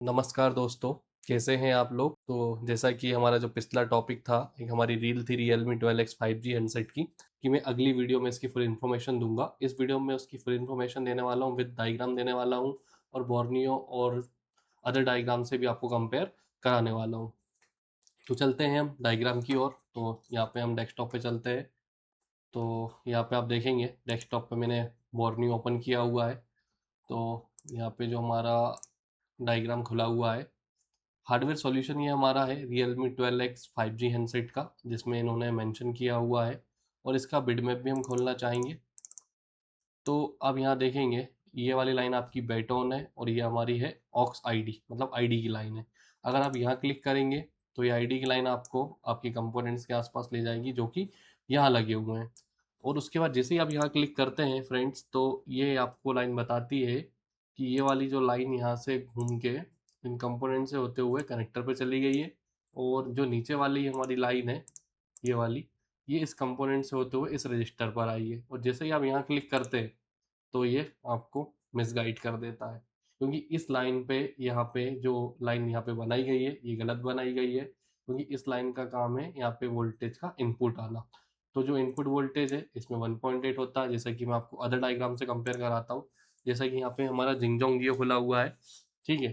नमस्कार दोस्तों, कैसे हैं आप लोग? तो जैसा कि हमारा जो पिछला टॉपिक था, एक हमारी रील थी Realme 12X 5G हैंडसेट की, कि मैं अगली वीडियो में इसकी फुल इन्फॉर्मेशन दूंगा। इस वीडियो में उसकी फुल इन्फॉर्मेशन देने वाला हूँ, विद डायग्राम देने वाला हूँ और बोर्नियो और अदर डायग्राम से भी आपको कंपेयर कराने वाला हूँ। तो चलते हैं हम डायग्राम की ओर। तो यहाँ पे हम डेस्कटॉप पे चलते हैं। तो यहाँ पे आप देखेंगे डेस्कटॉप पे मैंने बोर्नियो ओपन किया हुआ है। तो यहाँ पे जो हमारा डायग्राम खुला हुआ है, हार्डवेयर सॉल्यूशन ये हमारा है Realme 12X 5G हैंडसेट का, जिसमें इन्होंने मेंशन किया हुआ है और इसका बिड मैप भी हम खोलना चाहेंगे। तो अब यहाँ देखेंगे, ये वाली लाइन आपकी बेटोन है और ये हमारी है ऑक्स आईडी, मतलब आईडी की लाइन है। अगर आप यहाँ क्लिक करेंगे तो ये आईडी की लाइन आपको आपके कंपोनेंट्स के आसपास ले जाएगी, जो कि यहाँ लगे हुए हैं। और उसके बाद जैसे ही आप यहाँ क्लिक करते हैं फ्रेंड्स, तो ये आपको लाइन बताती है कि ये वाली जो लाइन यहाँ से घूम के इन कंपोनेंट से होते हुए कनेक्टर पे चली गई है, और जो नीचे वाली हमारी लाइन है ये वाली, ये इस कंपोनेंट से होते हुए इस रजिस्टर पर आई है। और जैसे ही आप यहाँ क्लिक करते हैं तो ये आपको मिसगाइड कर देता है, क्योंकि इस लाइन पे, यहाँ पे जो लाइन यहाँ पे बनाई गई है ये गलत बनाई गई है, क्योंकि इस लाइन का काम है यहाँ पे वोल्टेज का इनपुट आना। तो जो इनपुट वोल्टेज है इसमें 1.8 होता है, जैसा कि मैं आपको अदर डायग्राम से कंपेयर कराता हूँ। जैसा कि यहाँ पे हमारा जिंगजोंग जियो खुला हुआ है, ठीक है।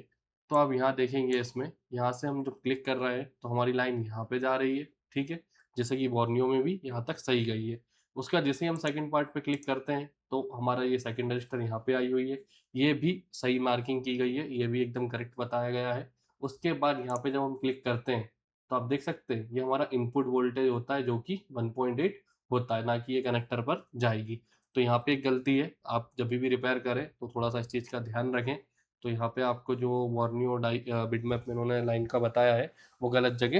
तो आप यहाँ देखेंगे, इसमें यहाँ से हम जो क्लिक कर रहे हैं तो हमारी लाइन यहाँ पे जा रही है, ठीक है। जैसे कि बोर्नियो में भी यहाँ तक सही गई है। उसका जैसे ही हम सेकंड पार्ट पे क्लिक करते हैं तो हमारा ये सेकंड रजिस्टर यहाँ पे आई हुई है, ये भी सही मार्किंग की गई है, ये भी एकदम करेक्ट बताया गया है। उसके बाद यहाँ पे जब हम क्लिक करते हैं तो आप देख सकते हैं ये हमारा इनपुट वोल्टेज होता है, जो कि 1.8 होता है, ना कि ये कनेक्टर पर जाएगी। तो यहाँ पे एक गलती है, आप जब भी रिपेयर करें तो थोड़ा सा इस चीज़ का ध्यान रखें। तो यहाँ पे आपको जो वार्नियो बिटमैप में उन्होंने लाइन का बताया है वो गलत जगह,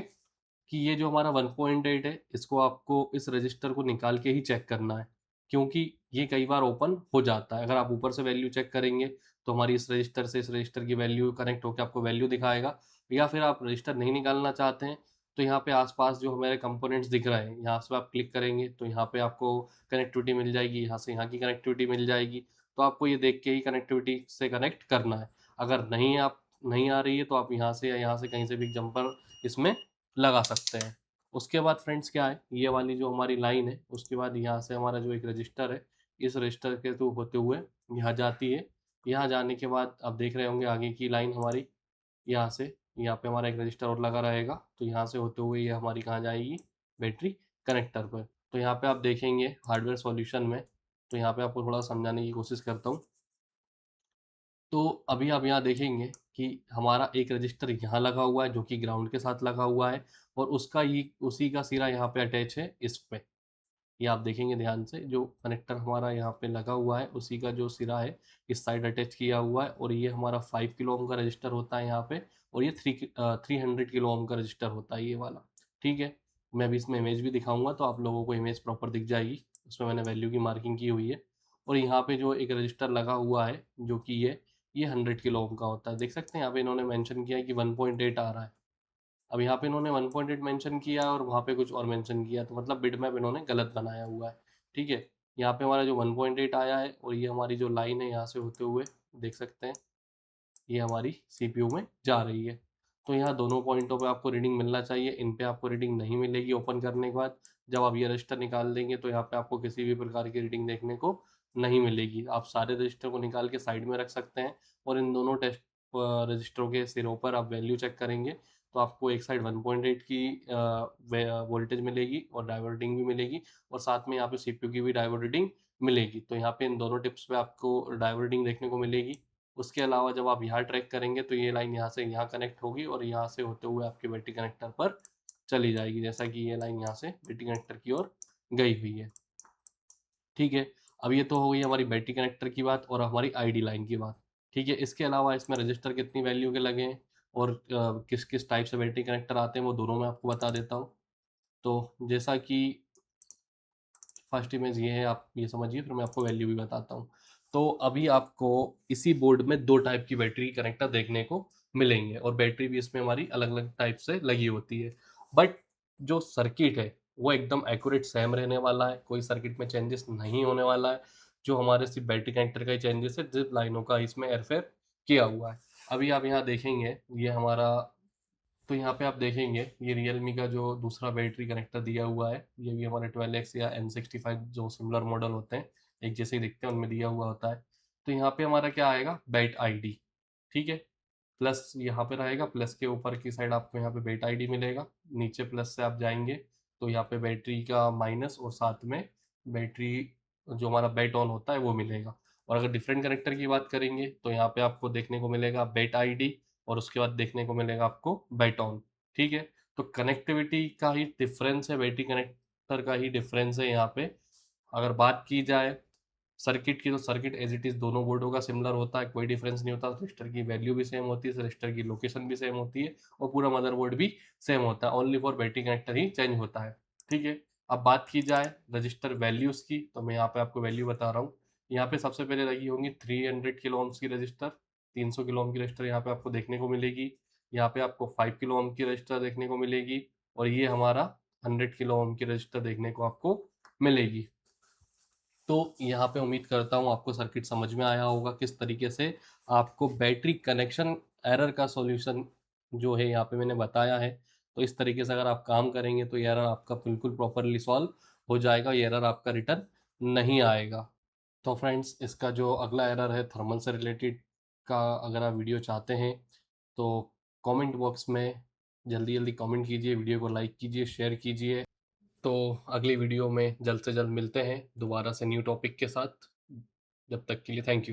कि ये जो हमारा 1.8 है इसको आपको इस रजिस्टर को निकाल के ही चेक करना है, क्योंकि ये कई बार ओपन हो जाता है। अगर आप ऊपर से वैल्यू चेक करेंगे तो हमारी इस रजिस्टर से इस रजिस्टर की वैल्यू कनेक्ट होकर आपको वैल्यू दिखाएगा। या फिर आप रजिस्टर नहीं निकालना चाहते हैं तो यहाँ पे आसपास जो हमारे कंपोनेंट्स दिख रहे हैं, यहाँ से आप क्लिक करेंगे तो यहाँ पे आपको कनेक्टिविटी मिल जाएगी, यहाँ से यहाँ की कनेक्टिविटी मिल जाएगी। तो आपको ये देख के ही कनेक्टिविटी से कनेक्ट करना है। अगर नहीं आ रही है तो आप यहाँ से या यहाँ से कहीं से भी जंपर इसमें लगा सकते हैं। उसके बाद फ्रेंड्स क्या है, ये वाली जो हमारी लाइन है उसके बाद यहाँ से हमारा जो एक रजिस्टर है, इस रजिस्टर के थ्रू होते हुए यहाँ जाती है। यहाँ जाने के बाद आप देख रहे होंगे आगे की लाइन हमारी, यहाँ से यहाँ पे हमारा एक रजिस्टर और लगा रहेगा, तो यहाँ से होते हुए ये हमारी कहाँ जाएगी, बैटरी कनेक्टर पर। तो यहाँ पे आप देखेंगे हार्डवेयर सॉल्यूशन में, तो यहाँ पे आपको थोड़ा समझाने की कोशिश करता हूँ। तो अभी आप यहाँ देखेंगे कि हमारा एक रजिस्टर यहाँ लगा हुआ है, जो कि ग्राउंड के साथ लगा हुआ है, और उसका ही उसी का सिरा यहाँ पे अटैच है इस पे। ये आप देखेंगे ध्यान से, जो कनेक्टर हमारा यहाँ पे लगा हुआ है उसी का जो सिरा है इस साइड अटैच किया हुआ है, और ये हमारा 5 किलो ओम का रजिस्टर होता है यहाँ पे, और ये 300 किलो ओम का रजिस्टर होता है ये वाला, ठीक है। मैं अभी इसमें इमेज भी दिखाऊंगा तो आप लोगों को इमेज प्रॉपर दिख जाएगी, उसमें मैंने वैल्यू की मार्किंग की हुई है। और यहाँ पे जो एक रजिस्टर लगा हुआ है जो कि ये 100 किलो ओम का होता है। देख सकते हैं यहाँ पे इन्होंने मेंशन किया है कि 1.8 आ रहा है। अब यहाँ पे इन्होंने 1.8 मेंशन किया और वहाँ पे कुछ और मेंशन किया, तो मतलब बिट मैप इन्होंने गलत बनाया हुआ है, ठीक है। यहाँ पे हमारा जो 1.8 आया है और ये हमारी जो लाइन है यहाँ से होते हुए देख सकते हैं ये हमारी सीपीयू में जा रही है। तो यहाँ दोनों पॉइंटों पे आपको रीडिंग मिलना चाहिए, इन पे आपको रीडिंग नहीं मिलेगी ओपन करने के बाद। जब आप ये रजिस्टर निकाल देंगे तो यहाँ पे आपको किसी भी प्रकार की रीडिंग देखने को नहीं मिलेगी। आप सारे रजिस्टर को निकाल के साइड में रख सकते हैं और इन दोनों टेस्ट रजिस्टरों के सिरों पर आप वैल्यू चेक करेंगे तो आपको एक साइड 1.8 की वोल्टेज मिलेगी और डाइवर्टिंग भी मिलेगी, और साथ में यहाँ पे सीपीयू की भी डाइवर्टिंग मिलेगी। तो यहाँ पे इन दोनों टिप्स पे आपको डाइवर्टिंग देखने को मिलेगी। उसके अलावा जब आप यहाँ ट्रैक करेंगे तो ये लाइन यहाँ से यहाँ कनेक्ट होगी और यहाँ से होते हुए आपके बैटरी कनेक्टर पर चली जाएगी, जैसा कि ये लाइन यहाँ से बैटरी कनेक्टर की ओर गई हुई है, ठीक है। अब ये तो हो गई हमारी बैटरी कनेक्टर की बात और हमारी आईडी लाइन की बात, ठीक है। इसके अलावा इसमें रजिस्टर कितनी वैल्यू के लगे हैं और किस किस टाइप से बैटरी कनेक्टर आते हैं वो दोनों मैं आपको बता देता हूँ। तो जैसा कि फर्स्ट इमेज ये है, आप ये समझिए, फिर मैं आपको वैल्यू भी बताता हूँ। तो अभी आपको इसी बोर्ड में दो टाइप की बैटरी कनेक्टर देखने को मिलेंगे और बैटरी भी इसमें हमारी अलग अलग टाइप से लगी होती है, बट जो सर्किट है वो एकदम एक्यूरेट सेम रहने वाला है, कोई सर्किट में चेंजेस नहीं होने वाला है। जो हमारे सिर्फ बैटरी कनेक्टर का ही चेंजेस है, जिप लाइनों का इसमें एयरफेयर किया हुआ है। अभी आप यहाँ देखेंगे ये हमारा, तो यहाँ पे आप देखेंगे ये रियलमी का जो दूसरा बैटरी कनेक्टर दिया हुआ है, ये भी हमारे 12X या N65 जो सिमिलर मॉडल होते हैं, एक जैसे ही दिखते हैं, उनमें दिया हुआ होता है। तो यहाँ पे हमारा क्या आएगा, बैट आईडी, ठीक है। प्लस यहाँ पे रहेगा, प्लस के ऊपर की साइड आपको यहाँ पे बैट आईडी मिलेगा, नीचे प्लस से आप जाएंगे तो यहाँ पे बैटरी का माइनस और साथ में बैटरी जो हमारा बैट ऑन होता है वो मिलेगा। और अगर डिफरेंट कनेक्टर की बात करेंगे तो यहाँ पे आपको देखने को मिलेगा बैट आईडी और उसके बाद देखने को मिलेगा आपको बैट ऑन, ठीक है। तो कनेक्टिविटी का ही डिफरेंस है, बैटरी कनेक्टर का ही डिफरेंस है यहाँ पे। अगर बात की जाए सर्किट की, तो सर्किट एज इट इज़ दोनों बोर्डों का सिमिलर होता है, कोई डिफरेंस नहीं होता। रजिस्टर की वैल्यू भी सेम होती है, रजिस्टर की लोकेशन भी सेम होती है और पूरा मदरबोर्ड भी सेम होता है, only for battery connector he change होता है, ठीक है। अब बात की जाए रजिस्टर वैल्यूज़ की, तो मैं यहाँ पे आपको वैल्यू बता रहा हूँ। यहाँ पे सबसे पहले लगी होंगी 300 किलो ओम्स की रजिस्टर, 300 किलो ओम की रजिस्टर यहाँ पे आपको देखने को मिलेगी। यहाँ पे आपको 5 किलो ओम की रजिस्टर देखने को मिलेगी और ये हमारा 100 किलो ओम की रजिस्टर देखने को आपको मिलेगी। तो यहाँ पे उम्मीद करता हूँ आपको सर्किट समझ में आया होगा, किस तरीके से आपको बैटरी कनेक्शन एरर का सॉल्यूशन जो है यहाँ पे मैंने बताया है। तो इस तरीके से अगर आप काम करेंगे तो ये एरर आपका बिल्कुल प्रॉपरली सॉल्व हो जाएगा, ये एरर आपका रिटर्न नहीं आएगा। तो फ्रेंड्स, इसका जो अगला एरर है थर्मल से रिलेटेड का, अगर आप वीडियो चाहते हैं तो कमेंट बॉक्स में जल्दी जल्दी कमेंट कीजिए, वीडियो को लाइक कीजिए, शेयर कीजिए। तो अगली वीडियो में जल्द से जल्द मिलते हैं दोबारा से न्यू टॉपिक के साथ। जब तक के लिए थैंक यू।